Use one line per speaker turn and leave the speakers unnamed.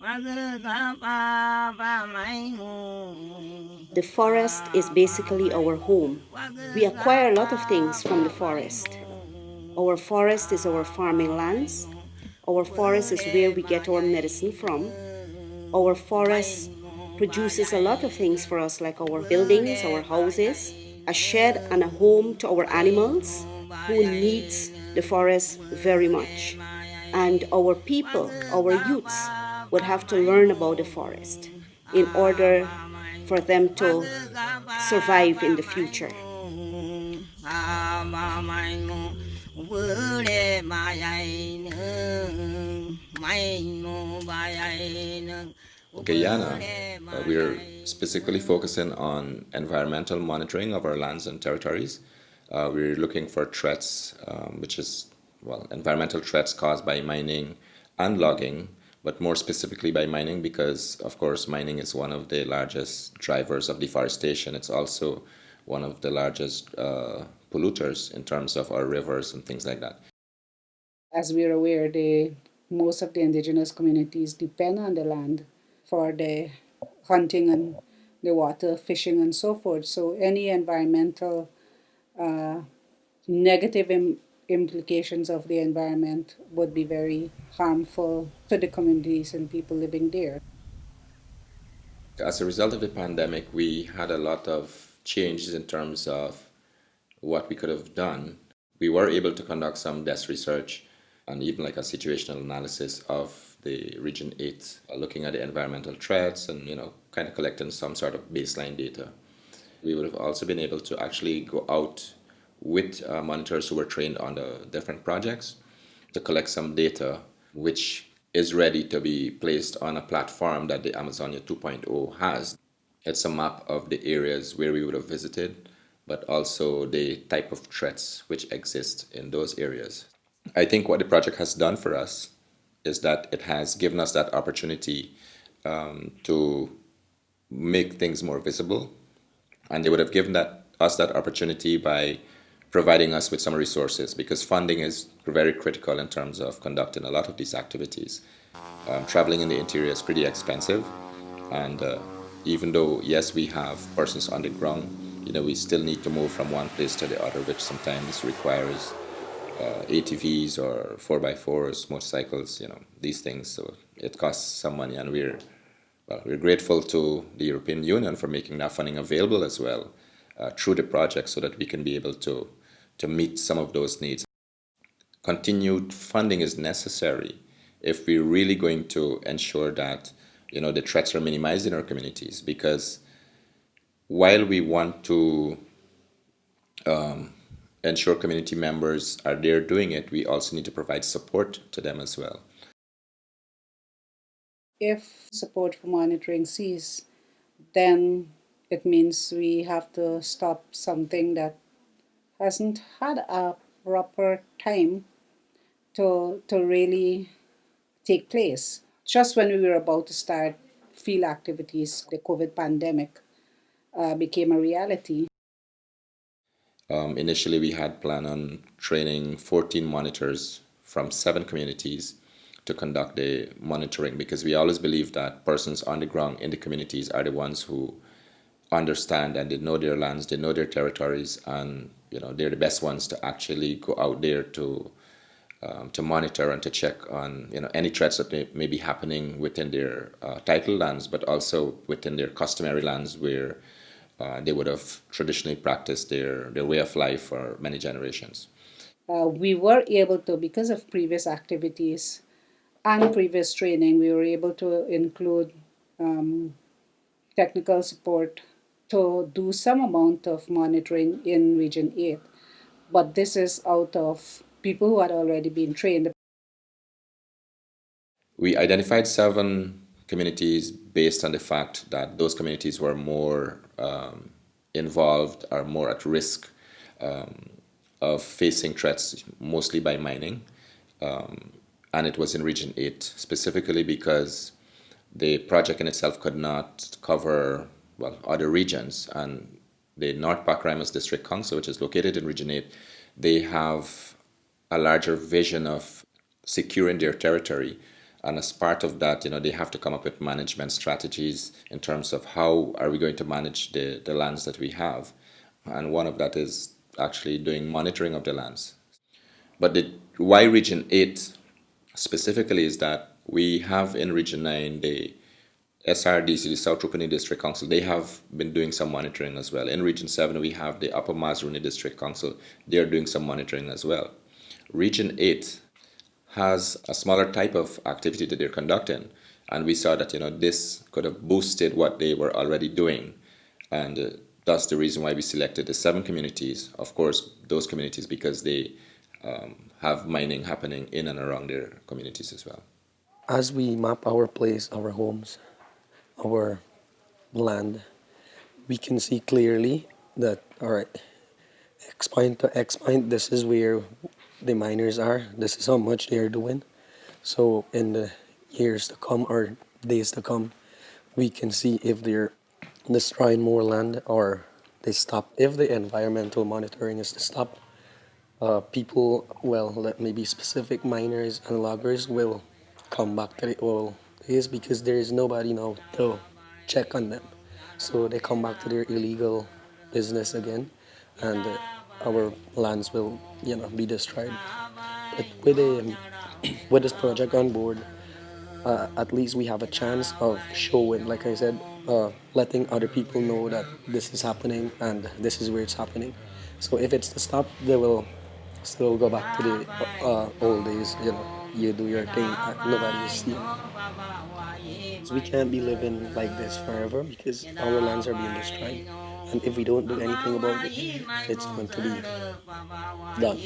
The forest is basically our home. We acquire a lot of things from the forest. Our forest is our farming lands. Our forest is where we get our medicine from. Our forest produces a lot of things for us, like our buildings, our houses, a shed and a home to our animals who needs the forest very much. And our people, our youths, would have to learn about the forest in order for them to survive in the future.
Guyana, we're specifically focusing on environmental monitoring of our lands and territories. We're looking for threats, which is, well, environmental threats caused by mining and logging, but more specifically by mining because, of course, mining is one of the largest drivers of deforestation. It's also one of the largest polluters in terms of our rivers and things like that.
As we're aware, most of the indigenous communities depend on the land for the hunting and the water, fishing, and so forth. So any environmental uh, negative implications of the environment would be very harmful to the communities and people living there.
As a result of the pandemic, we had a lot of changes in terms of what we could have done. We were able to conduct some desk research and even like a situational analysis of the Region 8, looking at the environmental threats and, kind of collecting some sort of baseline data. We would have also been able to actually go out with monitors who were trained on the different projects to collect some data, which is ready to be placed on a platform that the Amazonia 2.0 has. It's a map of the areas where we would have visited, but also the type of threats which exist in those areas. I think what the project has done for us is that it has given us that opportunity to make things more visible, and they would have given us that opportunity by providing us with some resources because funding is very critical in terms of conducting a lot of these activities. Traveling in the interior is pretty expensive, and even though yes we have persons on the ground, we still need to move from one place to the other, which sometimes requires ATVs or 4x4s, motorcycles, these things. So it costs some money, and we're grateful to the European Union for making that funding available as well through the project, so that we can be able to meet some of those needs. Continued funding is necessary if we're really going to ensure that the threats are minimized in our communities, because while we want to ensure community members are there doing it, we also need to provide support to them as well.
If support for monitoring cease, then it means we have to stop something that hasn't had a proper time to really take place. Just when we were about to start field activities, the COVID pandemic became a reality.
Initially, we had planned on training 14 monitors from 7 communities to conduct the monitoring, because we always believe that persons on the ground in the communities are the ones who understand and they know their lands, they know their territories, and they're the best ones to actually go out there to monitor and to check on any threats that may be happening within their title lands, but also within their customary lands where they would have traditionally practiced their way of life for many generations.
We were able to, because of previous activities and previous training, we were able to include um, technical support to do some amount of monitoring in Region 8. But this is out of people who had already been trained.
We identified 7 communities based on the fact that those communities were more involved or more at risk of facing threats, mostly by mining. And it was in Region 8 specifically because the project in itself could not cover, well, other regions. And the North Pacaraimos District Council, which is located in Region 8, they have a larger vision of securing their territory And as part of that, they have to come up with management strategies in terms of how are we going to manage the lands that we have. And one of that is actually doing monitoring of the lands. But the why Region 8 specifically is that we have in Region 9 the SRDC, the South Rupani District Council. They have been doing some monitoring as well. In Region 7, we have the Upper Mazruni District Council. They are doing some monitoring as well. Region 8 has a smaller type of activity that they're conducting. And we saw that, this could have boosted what they were already doing. And that's the reason why we selected the 7 communities. Of course, those communities because they have mining happening in and around their communities as well.
As we map our place, our homes, our land, we can see clearly that, all right, X point to X point, this is where the miners are, this is how much they are doing. So in the years to come or days to come, we can see if they're destroying more land or they stop. If the environmental monitoring is to stop, people, well, maybe specific miners and loggers will come back to the oil days because there is nobody now to check on them. So they come back to their illegal business again, and our lands will, be destroyed. But with with this project on board, at least we have a chance of showing, like I said, letting other people know that this is happening and this is where it's happening. So if it's to stop, they will still go back to the old days. You do your thing, nobody is seeing. So we can't be living like this forever because our lands are being destroyed, and if we don't do anything about it, it's going to be done.